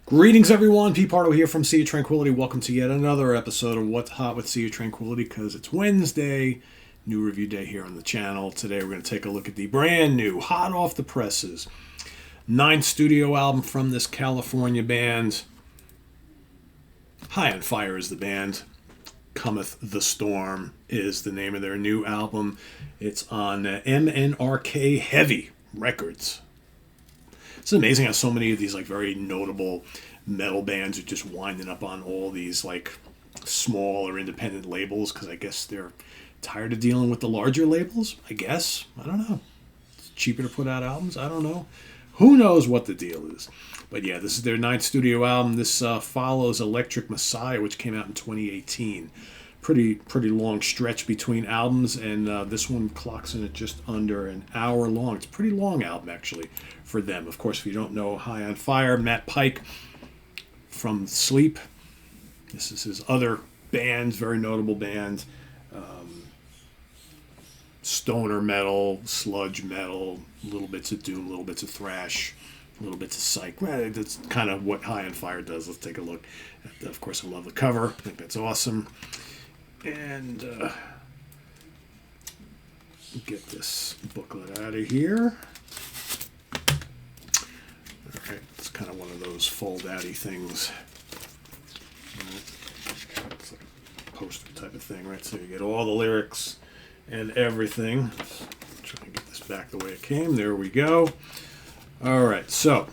Greetings, everyone. Pete Pardo here from Sea of Tranquility. Welcome to yet another episode of What's Hot with Sea of Tranquility, because it's Wednesday, new review day here on the channel. Today we're going to take a look at the brand new, hot off the presses, 9th studio album from this California band. High on Fire is the band. Cometh the Storm is the name of their new album. It's on MNRK Heavy Records. It's amazing how so many of these very notable metal bands are just winding up on all these small or independent labels, because I guess they're tired of dealing with the larger labels. I guess. I don't know. It's cheaper to put out albums. I don't know. Who knows what the deal is. But yeah, this is their 9th studio album. This follows Electric Messiah, which came out in 2018. Pretty long stretch between albums, and this one clocks in at just under an hour long. It's a pretty long album, actually, for them. Of course, if you don't know High on Fire, Matt Pike from Sleep. This is his other band, very notable band. Stoner metal, sludge metal, little bits of doom, little bits of thrash, little bits of psych. Well, that's kind of what High on Fire does. Let's take a look. Of course, I love the cover. I think that's awesome. And get this booklet out of here. Alright, it's kind of one of those fold-outy things. It's like a poster type of thing, right? So you get all the lyrics and everything. Try and get this back the way it came. There we go. Alright, so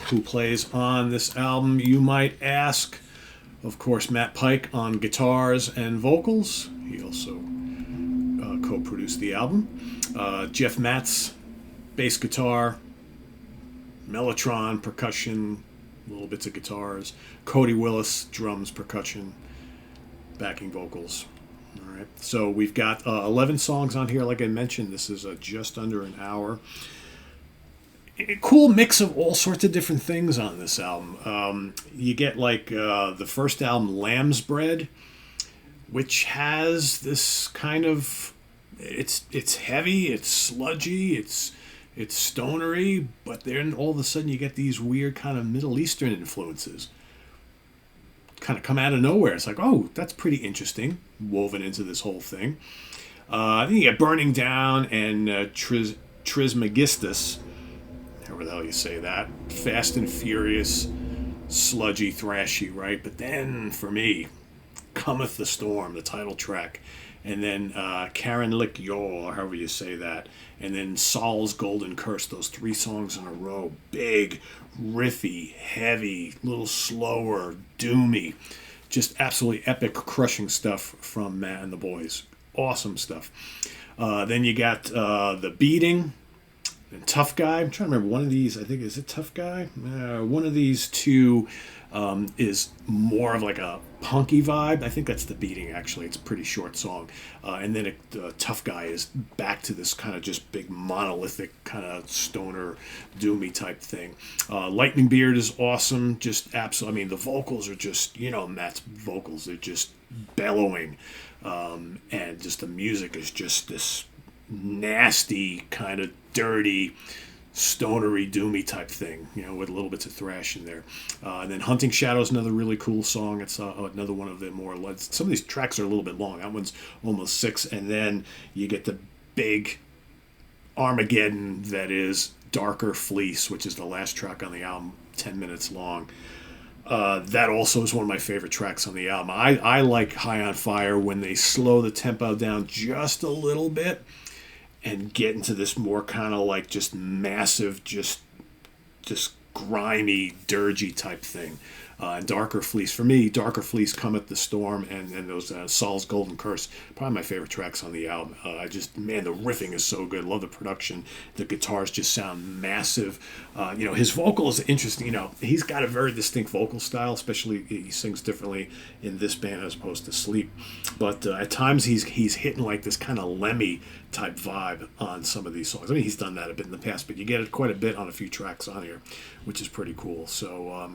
who plays on this album, you might ask? Of course, Matt Pike on guitars and vocals. He also co-produced the album. Jeff Matz, bass guitar, mellotron, percussion, little bits of guitars. Cody Willis, drums, percussion, backing vocals. All right. So we've got 11 songs on here. Like I mentioned, this is just under an hour. A cool mix of all sorts of different things on this album. You get the first album, Lamb's Bread, which has this kind of it's heavy, it's sludgy, it's stonery, but then all of a sudden you get these weird kind of Middle Eastern influences kind of come out of nowhere. It's like, oh, that's pretty interesting, woven into this whole thing. Then you get Burning Down and Trismegistus. However the hell you say that. Fast and Furious, sludgy, thrashy, right? But then, for me, Cometh the Storm, the title track. And then Karen Lick Yor, however you say that. And then Saul's Golden Curse, those 3 songs in a row. Big, riffy, heavy, little slower, doomy. Just absolutely epic, crushing stuff from Matt and the boys. Awesome stuff. Then you got The Beating. And Tough Guy. I'm trying to remember one of these. I think, is it Tough Guy? One of these two is more of a punky vibe. I think that's The Beating, actually. It's a pretty short song. And then Tough Guy is back to this kind of just big monolithic kind of stoner doomy type thing. Lightning Beard is awesome. Just absolutely. I mean, the vocals are just, Matt's vocals. They're just bellowing. And just the music is just this nasty, kind of dirty, stonery, doomy type thing, with little bits of thrash in there. And then Hunting Shadows, another really cool song. It's another one of the more, some of these tracks are a little bit long. That one's almost 6. And then you get the big Armageddon that is Darker Fleece, which is the last track on the album, 10 minutes long. That also is one of my favorite tracks on the album. I like High on Fire when they slow the tempo down just a little bit and get into this more kind of just massive, just grimy, dirgy type thing. And Darker Fleece, for me, Darker Fleece, Cometh the Storm, and those Saul's Golden Curse, probably my favorite tracks on the album. The riffing is so good. Love the production. The guitars just sound massive. His vocal is interesting. He's got a very distinct vocal style, especially he sings differently in this band as opposed to Sleep. But at times he's hitting this kind of Lemmy type vibe on some of these songs. I mean, he's done that a bit in the past, but you get it quite a bit on a few tracks on here, which is pretty cool. So,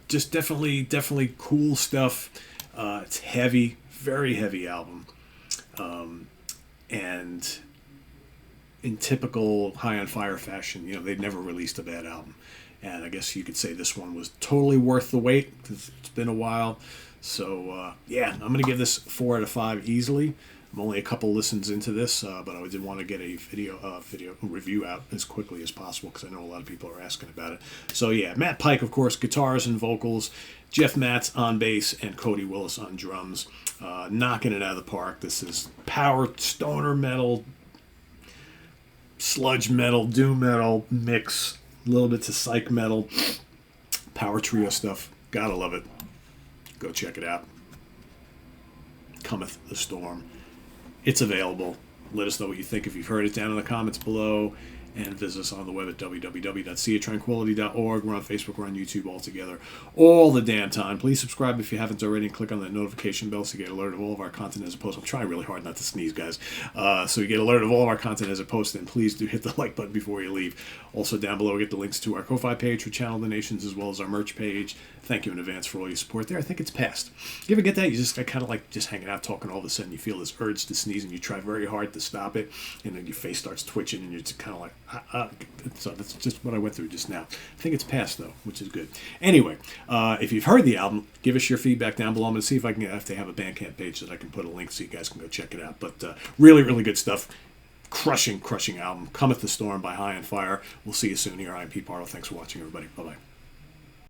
just definitely cool stuff. It's heavy, very heavy album. And in typical High on Fire fashion, they'd never released a bad album. And I guess you could say this one was totally worth the wait, because it's been a while. So, yeah, I'm going to give this 4 out of 5 easily. I'm only a couple listens into this, but I did want to get a video review out as quickly as possible, because I know a lot of people are asking about it. So, yeah, Matt Pike, of course, guitars and vocals. Jeff Matz on bass and Cody Willis on drums. Knocking it out of the park. This is power stoner metal, sludge metal, doom metal mix, a little bit to psych metal, power trio stuff. Gotta love it. Go check it out. Cometh the Storm. It's available. Let us know what you think if you've heard it down in the comments below. And visit us on the web at www.seatranquility.org. We're on Facebook, we're on YouTube all together all the damn time. Please subscribe if you haven't already, and click on that notification bell so you get alerted of all of our content as it posts. I'm trying really hard not to sneeze, guys. So you get alerted of all of our content as it posts, and please do hit the like button before you leave. Also down below, get the links to our Ko-Fi page for channel donations, as well as our merch page. Thank you in advance for all your support there. I think it's passed. You ever get that? You just kind of like just hanging out talking, all of a sudden you feel this urge to sneeze, and you try very hard to stop it, and then your face starts twitching, and you're just kind of like, so that's just what I went through just now. I think it's passed, though, which is good. Anyway, if you've heard the album, give us your feedback down below. I'm going to see if they have a Bandcamp page that I can put a link so you guys can go check it out. But really, really good stuff. Crushing album. Cometh the Storm by High on Fire. We'll see you soon here. I'm Pete Pardo. Thanks for watching, everybody. Bye-bye.